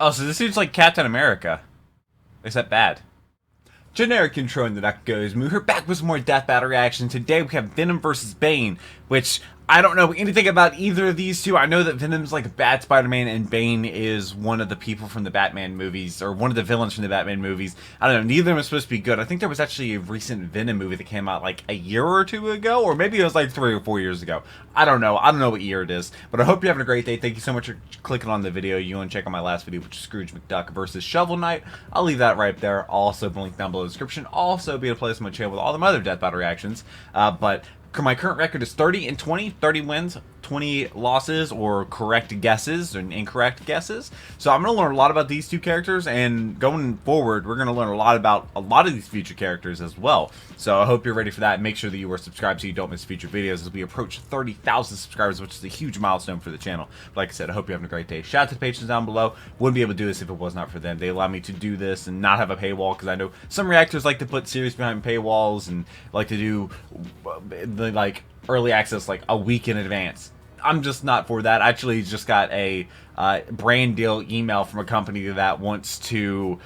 Oh, so this seems like Captain America. Except bad. Generic intro in the Duck Goes Moo. We're back with some more Death Battle reaction. Today we have Venom versus Bane, which I don't know anything about either of these two. I know that Venom's like a bad Spider-Man and Bane is one of the people from the Batman movies, or one of the villains from the Batman movies. I don't know, neither of them is supposed to be good. I think there was actually a recent Venom movie that came out like a year or two ago, or maybe it was like 3 or 4 years ago. I don't know what year it is, but I hope you're having a great day. Thank you so much for clicking on the video. You want to check out my last video, which is Scrooge McDuck versus Shovel Knight. I'll leave that right there. Also, the link down below in the description. Also, be a place on my channel with all the other Death Battle reactions. But my current record is 30-20, 30 wins, 20 losses, or correct guesses and incorrect guesses. So I'm going to learn a lot about these two characters, and going forward, we're going to learn a lot about a lot of these future characters as well. So I hope you're ready for that. Make sure that you are subscribed so you don't miss future videos as we approach 30,000 subscribers, which is a huge milestone for the channel. But like I said, I hope you're having a great day. Shout out to the patrons down below. Wouldn't be able to do this if it was not for them. They allow me to do this and not have a paywall, because I know some reactors like to put series behind paywalls and like to do the like early access like a week in advance. I'm just not for that. I actually just got a brand deal email from a company that wants to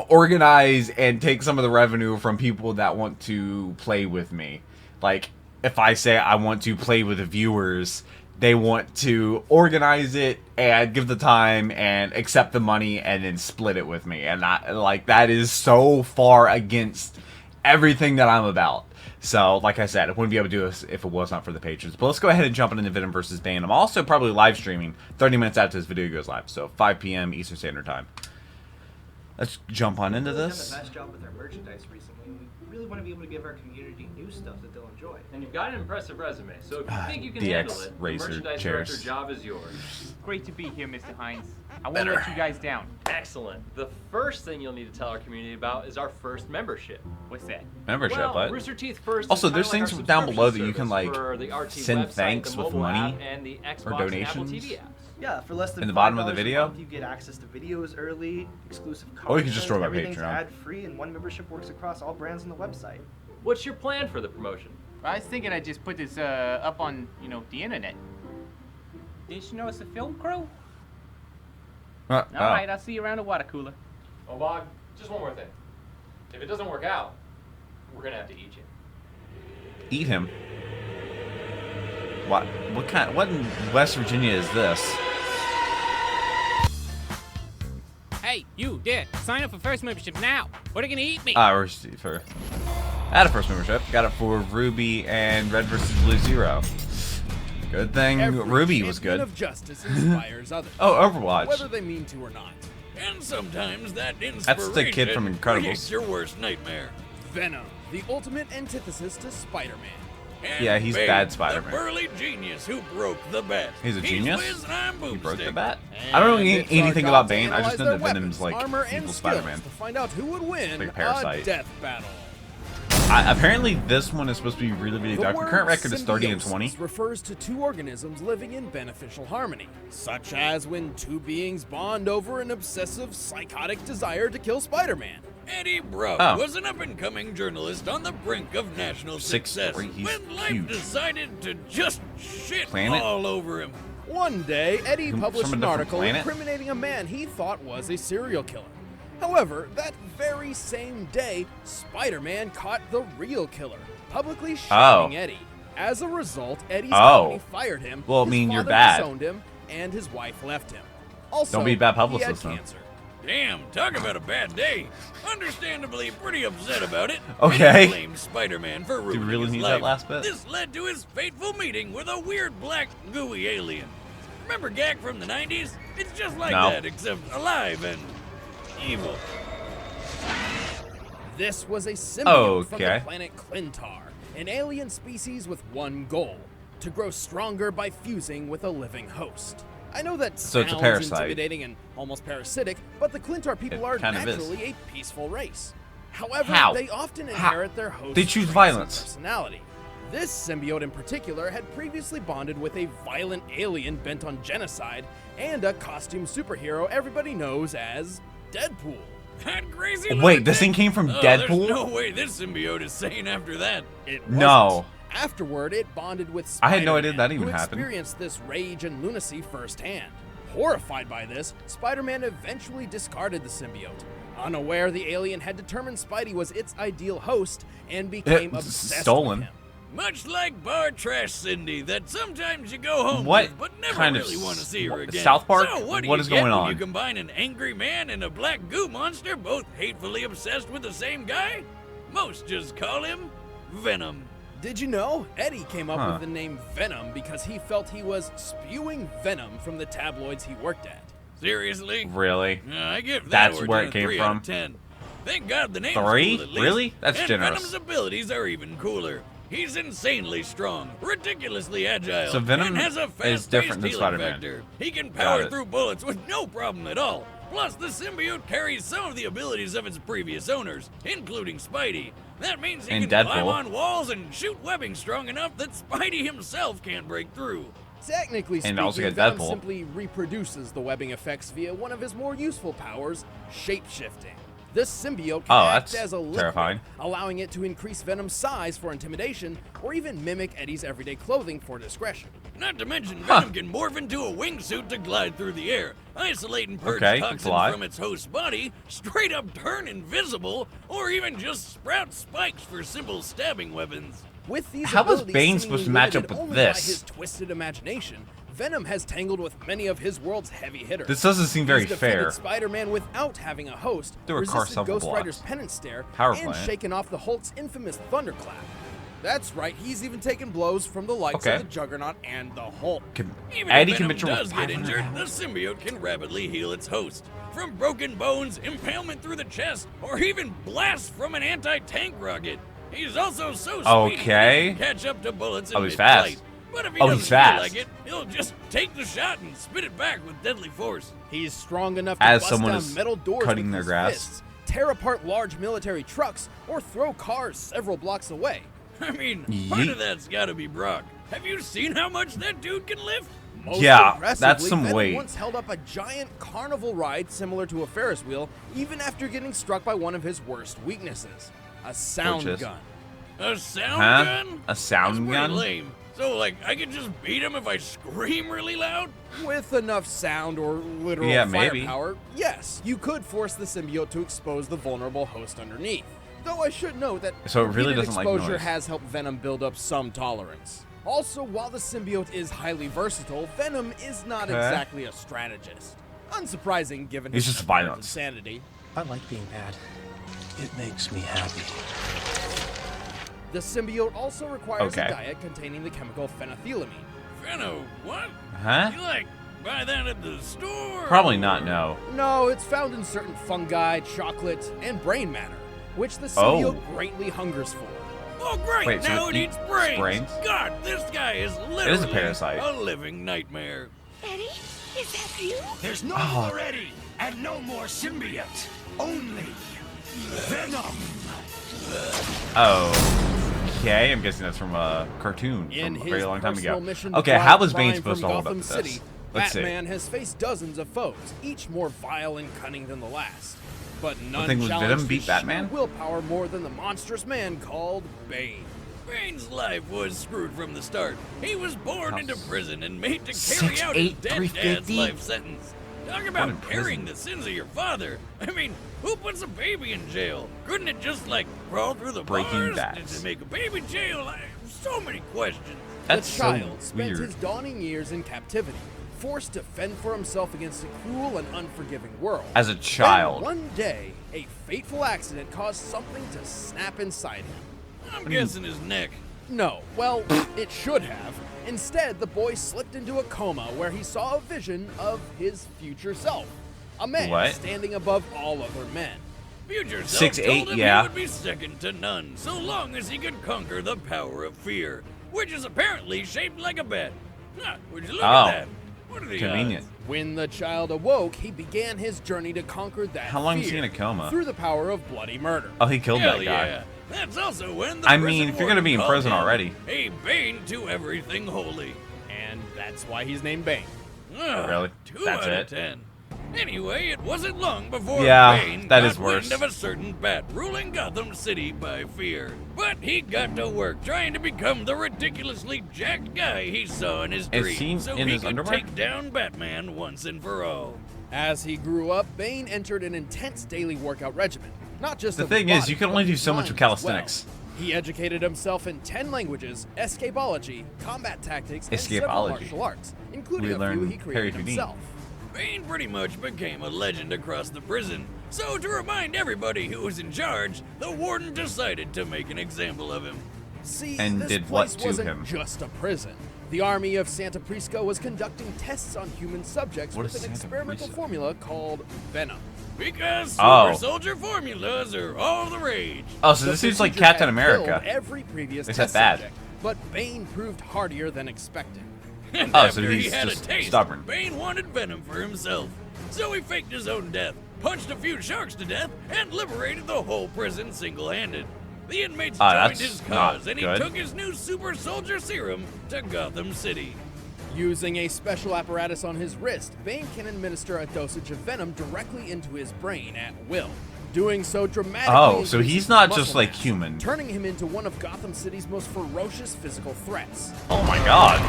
organize and take some of the revenue from people that want to play with me. Like, if I say I want to play with the viewers, they want to organize it and give the time and accept the money and then split it with me. And that is so far against everything that I'm about. So, like I said, I wouldn't be able to do this if it was not for the patrons. But let's go ahead and jump into Venom versus Bane. I'm also probably live streaming 30 minutes after this video goes live. So, 5 p.m. Eastern Standard Time. Let's jump on into this. We've done the best job with our merchandise recently. We really want to be able to give our community new stuff that they'll enjoy. And you've got an impressive resume, so if you think you can DX handle it, the Racer merchandise chairs. director job is yours. Great to be here, Mr. Hines. I won't let you guys down. Excellent. The first thing you'll need to tell our community about is our first membership. What's that? Membership, Well, what? Rooster Teeth First Also, is there's kinda things like down our below that you subscription can, like, service for the RT send website, thanks the with mobile money app, and the Xbox or and Apple donations. TV apps. Yeah, for less than In the bottom of the $5 video? a month, you get access to videos early, exclusive content. Or you can just throw my everything's Patreon. ad-free, and one membership works across all brands on the website. What's your plan for the promotion? I was thinking I'd just put this up on, the internet. Didn't you know it's a film crew? All right, I'll see you around the water cooler. Oh, Bog, just one more thing. If it doesn't work out, we're gonna have to eat you. Eat him. What in West Virginia is this? Hey, you, Dad, sign up for first membership now, or they're gonna eat me. I had a first membership. Got it for Ruby and Red vs. Blue Zero. Good thing Ruby was good. Of justice inspires others. Oh, Overwatch. Whether they mean to or not. And sometimes that inspiration That's the kid from Incredibles. creates your worst nightmare. Venom, the ultimate antithesis to Spider-Man. And Yeah, he's Bane, bad Spider-Man. The burly genius who broke the bat. He's a genius? Whiz and I'm He broke the boomstick. bat. I don't know And it's anything our about job to Bane. I just analyze know their that Venom's weapons, like armor, and evil skills Spider-Man. to find out who would win Like a parasite. a death battle. Apparently, this one is supposed to be really, really dark. The word current record is 30 and symbiosis 20. refers to two organisms living in beneficial harmony, such as when two beings bond over an obsessive, psychotic desire to kill Spider-Man. Eddie Brock was an up-and-coming journalist on the brink of national success 6'3", he's when life huge. decided to just shit Planet? all over him. One day, Eddie From published a an different article planet? incriminating a man he thought was a serial killer. However, that very same day, Spider-Man caught the real killer, publicly shaming Eddie. As a result, Eddie's company fired him. Well, I his mean, you're father bad. disowned him, and his wife left him. Also, Don't be a bad he had publicist, though. cancer. Damn, talk about a bad day. Understandably pretty upset about it. Okay. He blamed Spider-Man for ruining Do you really his need life. that last bit? This led to his fateful meeting with a weird black gooey alien. Remember Gag from the 90s? It's just like No. that, except alive and evil. This was a symbiote from the planet Clintar, an alien species with one goal: to grow stronger by fusing with a living host. I know that So it's a sounds parasite. intimidating and almost parasitic, but the Clintar people are kind of is. naturally a peaceful race. However, How? they often How? inherit their host's They choose traits and violence. personality. This symbiote in particular had previously bonded with a violent alien bent on genocide and a costume superhero everybody knows as Deadpool. That crazy Wait, this thing came from Deadpool? There's no way this symbiote is sane after that. It wasn't. No. Afterward, it bonded with I had no idea Spider-Man, that even who happened. experienced this rage and lunacy firsthand. Horrified by this, Spider-Man eventually discarded the symbiote. Unaware the alien had determined Spidey was its ideal host and became obsessed stolen. with him. Much like bar trash Cindy that sometimes you go home What with but never kind of really want to see her again. South Park? So what What is do you going get on? when you combine an angry man and a black goo monster both hatefully obsessed with the same guy? Most just call him Venom. Did you know Eddie came up with the name Venom because he felt he was spewing venom from the tabloids he worked at? Seriously? Really? I give that That's origin where it a came 3 from? out of 10. Thank God the name's 3? cool at least. Really? That's and generous. Venom's abilities are even cooler. He's insanely strong, ridiculously agile, So Venom and has a is fast-paced different than healing Spider-Man. factor. He can Got power it. through bullets with no problem at all. Plus, the symbiote carries some of the abilities of its previous owners, including Spidey. That means he And can climb Deadpool. on walls and shoot webbing strong enough that Spidey himself can't break through. Technically speaking, And also get Venom Deadpool. simply reproduces the webbing effects via one of his more useful powers, shape-shifting. This symbiote can act that's as a liquid, terrifying. allowing it to increase Venom's size for intimidation, or even mimic Eddie's everyday clothing for discretion. Not to mention, Venom can morph into a wingsuit to glide through the air, isolate and purge Okay, toxins fly. from its host's body, straight up turn invisible, or even just sprout spikes for simple stabbing weapons. With these How was abilities Bane supposed to seemingly match up limited with only by this? his twisted imagination, Venom has tangled with many of his world's heavy hitters. This doesn't seem very He's defended fair. Spider-Man without having a host, There were car resisted several Ghost Rider's blocks. penance stare, Power and plant. shaken off the Hulk's infamous thunderclap. That's right, he's even taken blows from the likes Okay. of the Juggernaut and the Hulk. Even Eddie if can Venom picture with does get 500 injured, the symbiote can rapidly heal its host. From broken bones, impalement through the chest, or even blast from an anti-tank rocket. He's also so speedy Okay. he can catch up to bullets in Oh, he's mid-flight. fast. But if he Oh, doesn't he's feel fast. like it, he'll just take the shot and spit it back with deadly force. He's strong enough to As bust someone down is metal doors cutting with their his grass. fists, tear apart large military trucks, or throw cars several blocks away. I mean, part Yeet. of that's gotta be Brock. Have you seen how much that dude can lift? Most Yeah, impressively, that's some Venom weight. once held up a giant carnival ride similar to a Ferris wheel, even after getting struck by one of his worst weaknesses, a sound Which is? gun. A sound Huh? gun? A sound That's pretty gun? lame. So, like, I could just beat him if I scream really loud? With enough sound or literal Yeah, maybe. firepower, yes, you could force the symbiote to expose the vulnerable host underneath. Though I should note that So it really repeated doesn't like exposure noise. has helped Venom build up some tolerance. Also, while the symbiote is highly versatile, Venom is not Okay. exactly a strategist. Unsurprising given He's his just apparent violence. insanity. I like being bad. It makes me happy. The symbiote also requires Okay. a diet containing the chemical phenethylamine. Fenno, what? Huh? You, like, buy that at the store? Probably not, no. No, it's found in certain fungi, chocolate, and brain matter, which the Oh. symbiote greatly hungers for. Oh, great! Wait, so now it it eats eats brains. brains? God, this guy is literally parasite. a living nightmare. Eddie, is that you? There's no more Eddie and no more symbiote. Only Venom. Okay, I'm guessing that's from a cartoon In from a his very long time personal ago. mission to Okay, drive how was Bane crime supposed to from hold up Gotham to this? City, Let's see. Batman has faced dozens of foes, each more vile and cunning than the last. But none thing was challenged Venom his beat sheer Batman? willpower more than the monstrous man called Bane. Bane's life was screwed from the start. He was born Oh. into prison and made to carry out his 6'8", dead dad's 350? life sentence. Talk Born about in carrying prison. the sins of your father. I mean, who puts a baby in jail? Couldn't it just, like, crawl through the Breaking bars? Bad. Did it make a baby jail? So many questions. That's the so child spent weird. his dawning years in captivity, forced to fend for himself against a cruel and unforgiving world. As a Then child. one day, a fateful accident caused something to snap inside him. I'm guessing his neck. No, well, it should have. Instead, the boy slipped into a coma where he saw a vision of his future self. A man What? standing above all other men. Future self 6'8", told him yeah. he would be second to none, so long as he could conquer the power of fear, which is apparently shaped like a bat. Ah, would you look Oh. at that? What are the Convenient. odds? When the child awoke, he began his journey to conquer that How long is he fear in a coma? through the power of bloody murder. Oh, he killed Hell that guy. yeah. That's also when the I mean, prison if you're gonna be in warden prison called him already. a Bane to everything holy. And that's why he's named Bane. Ah, Really? 2 That's out it? of 10. Anyway, it wasn't long before Bane that got is worse. wind of a certain bat ruling Gotham City by fear. But he got to work trying to become the ridiculously jacked guy he saw in his dream, so he could take down Batman once and for all. As he grew up, Bane entered an intense daily workout regimen. Not just the thing is, you can only do so much with calisthenics. Well. He educated himself in 10 languages, escapology, combat tactics, and several martial arts, including a few he created himself. Bane pretty much became a legend across the prison, so to remind everybody who was in charge, the warden decided to make an example of him. See, and this did place what to wasn't him? just a prison. The army of Santa Prisco was conducting tests on human subjects with an experimental formula called Venom. Because super soldier formulas are all the rage. Oh, so this seems like Captain America. Every previous test test bad. subject, but Bane proved hardier than expected. And so after he's he had just a taste, stubborn. Bane wanted Venom for himself. So he faked his own death, punched a few sharks to death, and liberated the whole prison single-handed. The inmates joined his cause, and he took his new super soldier serum to Gotham City. Using a special apparatus on his wrist, Bane can administer a dosage of Venom directly into his brain at will. Doing so dramatically so he's not just like human. Turning him into one of Gotham City's most ferocious physical threats. Oh my god.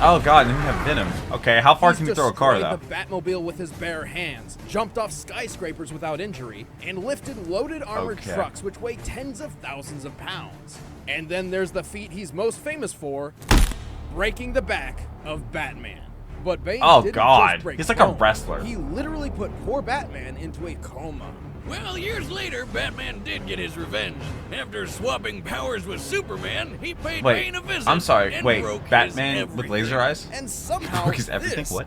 Oh god, and then we have Venom. Okay, how far can you throw a car though? He destroyed the Batmobile with his bare hands, jumped off skyscrapers without injury, and lifted loaded armored trucks which weigh tens of thousands of pounds. And then there's the feat he's most famous for, breaking the back of Batman. But Bane didn't just break he's like bone. a wrestler. He literally put poor Batman into a coma. Well, years later, Batman did get his revenge. After swapping powers with Superman, he paid Bane a visit. I'm sorry, and wait, broke Batman with laser eyes? And somehow this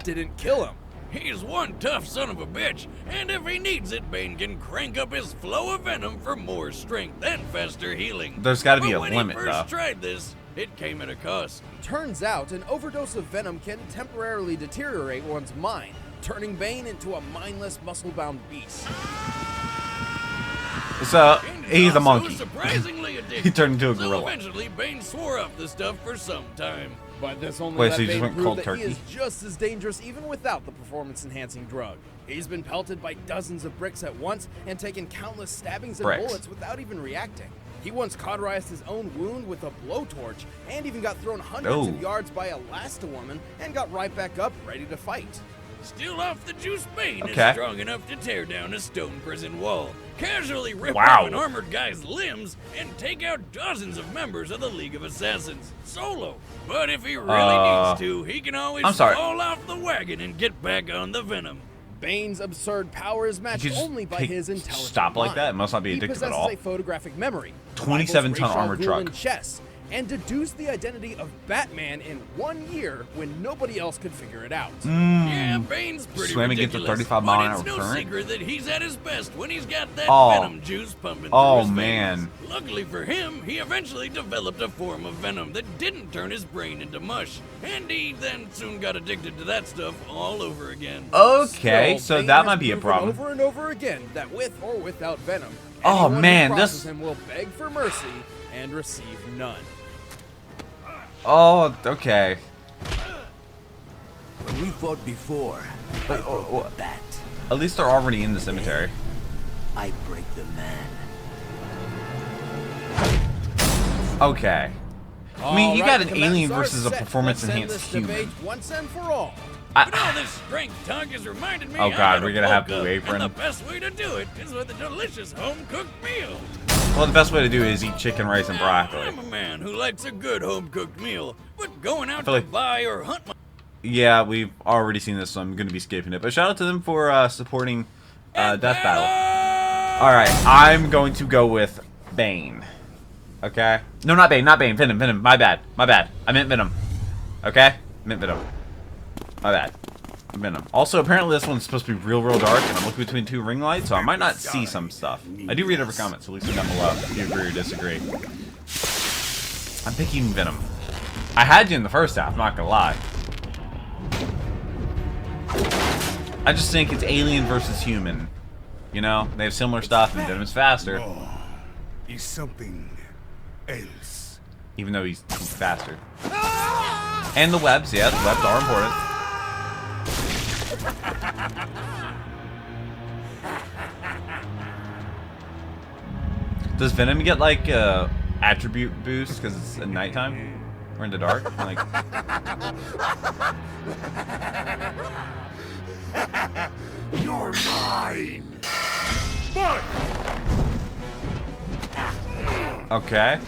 didn't kill him. He's one tough son of a bitch, and if he needs it, Bane can crank up his flow of Venom for more strength and faster healing. There's got to be a limit, though. When he first tried this, it came at a cost. Turns out, an overdose of Venom can temporarily deteriorate one's mind, turning Bane into a mindless, muscle-bound beast. So, he's a monkey. Surprisingly addictive. He turned into a So gorilla. eventually, Bane swore off the stuff for some time. But this only Wait, let so he just Bane went prove cold that turkey? he is just as dangerous even without the performance-enhancing drug. He's been pelted by dozens of bricks at once and taken countless stabbings and bullets without even reacting. He once cauterized his own wound with a blowtorch and even got thrown hundreds of yards by a Elasti-Woman and got right back up, ready to fight. Still off the juice, Bane is strong enough to tear down a stone prison wall, casually rip off an armored guy's limbs, and take out dozens of members of the League of Assassins, solo. But if he really needs to, he can always fall off the wagon and get back on the Venom. Bane's absurd power is matched only by his intelligence. Stop like that? It must not be addictive at all. He possesses a photographic memory, 27-ton armored truck, chess, and deduced the identity of Batman in 1 year when nobody else could figure it out. Yeah, Bane's pretty Swam against a 35-mile-an-hour current. But it's no secret that he's at his best when he's got that Venom juice pumping through his veins. Luckily for him, he eventually developed a form of Venom that didn't turn his brain into mush, and he then soon got addicted to that stuff all over again. Okay, so that might be a problem. Over and over again that with or without Venom, oh man, who this him will beg for mercy and receive none. Oh, okay. When we fought before, that. At least they're already in the cemetery. I break the man. Okay. I mean, you got an alien versus a performance-enhanced human. Once and for all. But all this strength talk has reminded me. Oh god, we're gonna have Blue Apron. And the best way to do it is with a delicious home-cooked meal. Well, the best way to do it is eat chicken, rice, and broccoli. I'm a man who likes a good home-cooked meal, but going out to buy or hunt. Yeah, we've already seen this, so I'm gonna be skipping it. But shout out to them for supporting Death Battle. All right, I'm going to go with Bane. Okay. No, not Bane. Venom. My bad. I meant Venom. Okay. I meant Venom. My bad. Venom. Also, apparently this one's supposed to be real dark, and I'm looking between two ring lights, so I might not see some stuff. I do read every comment, so leave it down below if you agree or disagree. I'm picking Venom. I had you in the first half, not gonna lie. I just think it's alien versus human. You know, they have similar stuff, and Venom's faster. He's something else. Even though he's faster. And the webs, yeah, the webs are important. Does Venom get like attribute boost because it's at nighttime or in the dark? Like, You're mine. okay.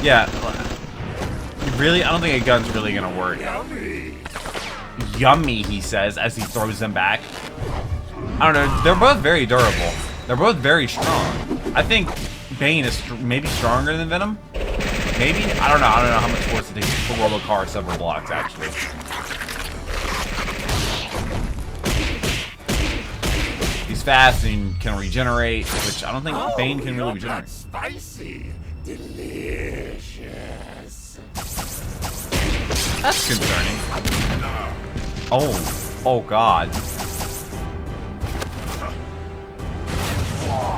Yeah. Really, I don't think a gun's really gonna work. Yummy, he says as he throws them back. I don't know. They're both very durable. They're both very strong. I think Bane is maybe stronger than Venom. Maybe? I don't know. I don't know how much force it takes to roll a car several blocks, actually. He's fast and can regenerate, which I don't think Bane can really regenerate. Spicy, delicious. That's concerning. Oh God.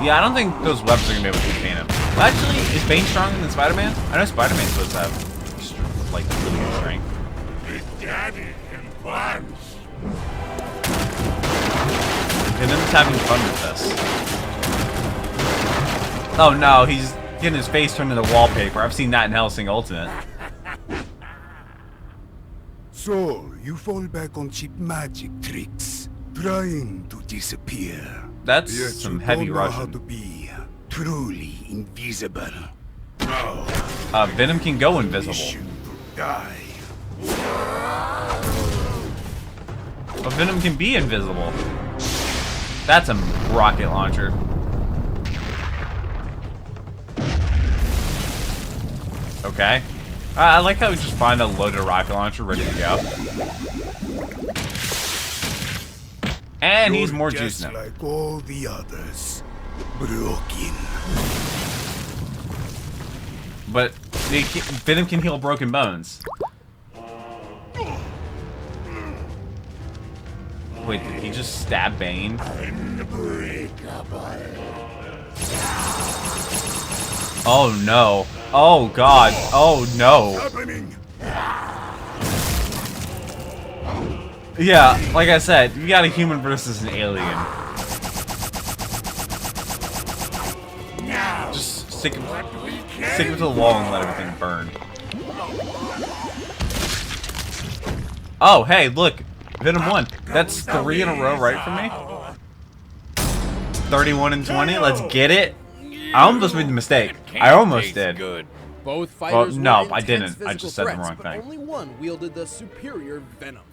Yeah, I don't think those webs are gonna be able to contain him. Well, actually, is Bane stronger than Spider-Man? I know Spider-Man's supposed to have like really good strength. Big Daddy can punch. Venom's having fun with this. Oh no, he's getting his face turned into wallpaper. I've seen that in Hellsing Ultimate. So, you fall back on cheap magic tricks, trying to disappear. That's Yet some you heavy don't know how Russian. to be truly invisible. No. Venom can go invisible. Mission to die. But Venom can be invisible. That's a rocket launcher. Okay. I like how we just find a loaded rocket launcher ready to go. And he's more juice now. Like all the others, broken. But Venom can heal broken bones. Wait, did he just stab Bane? Oh no. Oh god. Oh no. Yeah, like I said, you got a human versus an alien. Just stick him to the wall and let everything burn. Oh, hey, look. Venom won. That's 3 in a row right for me. 31 and 20. Let's get it. I almost made the mistake. I almost did. Both fighters no, were I didn't. intense I just said the physical wrong threats, thing. but only one wielded the superior Venom.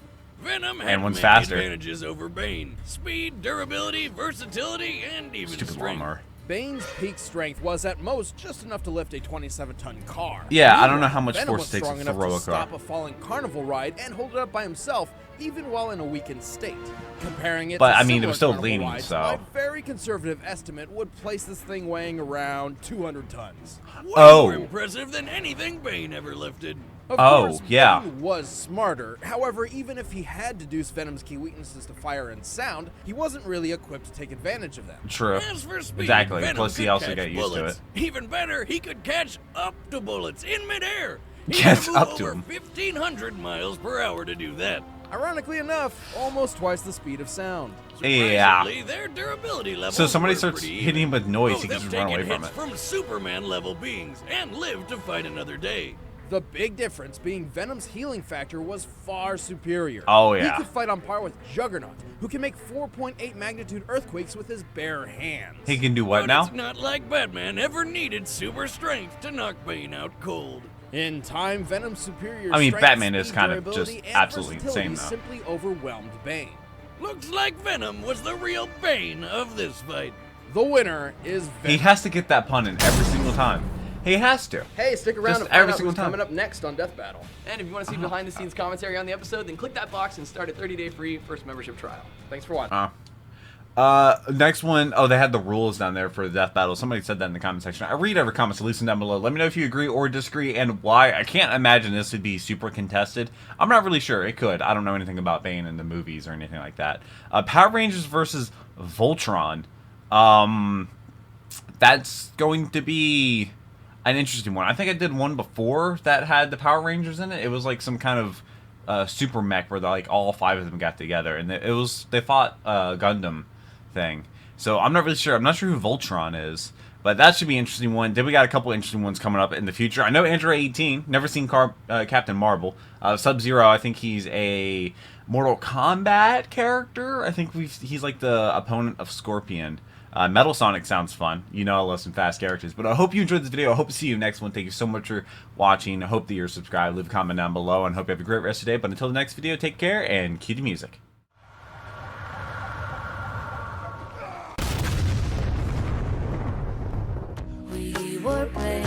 Venom had And one's many faster. advantages over Bane. Speed, durability, versatility, and even Stupid strength. lawnmower. Bane's peak strength was at most just enough to lift a 27-ton car. Yeah, I don't know how much Venom force was it takes strong to enough throw to a car. stop a falling carnival ride and hold it up by himself, even while in a weakened state. Comparing it But, to I mean, it was still similar carnival leaning, rides, so- my very conservative estimate would place this thing weighing around 200 tons. Way Oh. more impressive than anything Bane ever lifted. Of Oh, course, yeah. Bane was smarter. However, even if he had deduced Venom's key weaknesses to fire and sound, he wasn't really equipped to take advantage of them. True. As for speed, Exactly. Venom Plus, he could also catch got used to bullets. it. Even better, he could catch up to bullets in midair. He Catch could move up to over him. 1,500 miles per hour to do that. Ironically enough, almost twice the speed of sound. Yeah. Surprisingly, their durability levels So somebody were starts pretty hitting him with noise, Both he can have just run taken away from hits it. from Superman-level beings and live to fight another day. The big difference being Venom's healing factor was far superior. Oh, yeah. He could fight on par with Juggernaut, who can make 4.8 magnitude earthquakes with his bare hands. He can do what But now? it's not like Batman ever needed super strength to knock Bane out cold. In time, Venom's superior I mean, strength, Batman is speed, kind of durability, just and absolutely versatility insane, though. simply overwhelmed Bane. Looks like Venom was the real Bane of this fight. The winner is Venom. He has to get that pun in every single time. He has to. Hey, stick around Just to find every out single who's time. coming up next on Death Battle. And if you want to see behind-the-scenes commentary on the episode, then click that box and start a 30-day free first membership trial. Thanks for watching. Next one, oh, they had the rules down there for the death battle. Somebody said that in the comment section. I read every comment, so leave them down below. Let me know if you agree or disagree and why. I can't imagine this would be super contested. I'm not really sure. It could. I don't know anything about Bane in the movies or anything like that. Power Rangers versus Voltron. That's going to be an interesting one. I think I did one before that had the Power Rangers in it. It was like some kind of super mech where like all 5 of them got together, and they fought Gundam thing. So I'm not really sure. I'm not sure who Voltron is. But that should be an interesting one. Then we got a couple interesting ones coming up in the future. I know Android 18. Never seen Captain Marvel. Sub-Zero, I think he's a Mortal Kombat character. I think he's like the opponent of Scorpion. Metal Sonic sounds fun. You know I love some fast characters. But I hope you enjoyed this video. I hope to see you next one. Thank you so much for watching. I hope that you're subscribed. Leave a comment down below. And hope you have a great rest of the day. But until the next video, take care and cue the music. We were playing